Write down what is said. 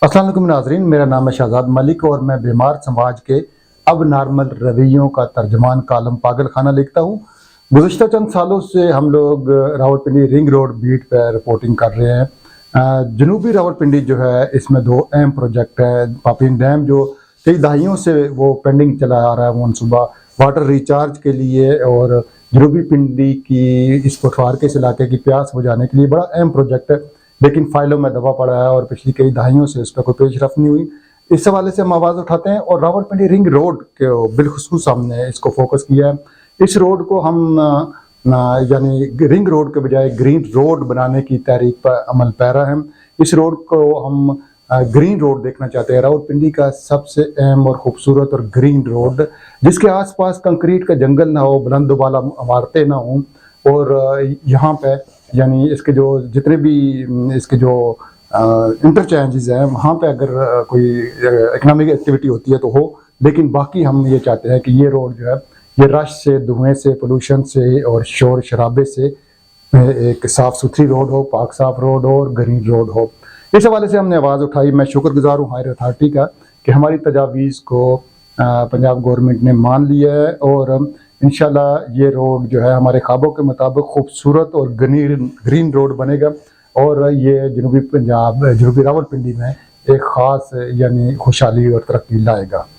अस्सलाम वालेकुम नाज़रीन, मेरा नाम है शहजाद मलिक और मैं बीमार समाज के अब नॉर्मल रवैयों का तर्जमान कालम पागल खाना लिखता हूँ। गुज़िश्ता चंद सालों से हम लोग रावलपिंडी रिंग रोड बीट पर रिपोर्टिंग कर रहे हैं। जनूबी रावलपिंडी जो है, इसमें दो अहम प्रोजेक्ट है। पापीन डैम जो कई दहाइयों से वो पेंडिंग चला आ रहा है मनसूबा वाटर रिचार्ज के लिए, और जनूबी पिंडी की इस पठवार के इस इलाके की प्यास बुझाने के लिए बड़ा अहम प्रोजेक्ट है, लेकिन फाइलों में दबा पड़ा है और पिछली कई दहाइयों से इस पर कोई पेशरफ नहीं हुई। इस हवाले से हम आवाज़ उठाते हैं और रावलपिंडी रिंग रोड के बिलखुसूस हमने इसको फोकस किया है। इस रोड को हम यानी रिंग रोड के बजाय ग्रीन रोड बनाने की तहरीक पर अमल पैरा हैं। इस रोड को हम ग्रीन रोड देखना चाहते हैं, रावलपिंडी का सबसे अहम और खूबसूरत और ग्रीन रोड, जिसके आसपास कंक्रीट का जंगल ना हो, बुलंद वाला इमारतें ना हों, और यहाँ पे यानी इसके जो जितने भी इसके जो इंटरचेंजेस हैं, वहाँ पे अगर कोई इकोनॉमिक एक्टिविटी होती है तो हो, लेकिन बाकी हम ये चाहते हैं कि ये रोड जो है, ये रश से, धुएं से, पोल्यूशन से और शोर शराबे से एक साफ़ सुथरी रोड हो, पाक साफ रोड हो और ग्रीन रोड हो। इस हवाले से हमने आवाज़ उठाई। मैं शुक्रगुजार हूँ हायर अथॉरिटी का कि हमारी तजावीज़ को पंजाब गवर्नमेंट ने मान लिया है, और इंशाल्लाह ये रोड जो है हमारे ख्वाबों के मुताबिक खूबसूरत और ग्रीन रोड बनेगा, और ये जनूबी पंजाब, जनूबी रावलपिंडी में एक ख़ास यानी खुशहाली और तरक्की लाएगा।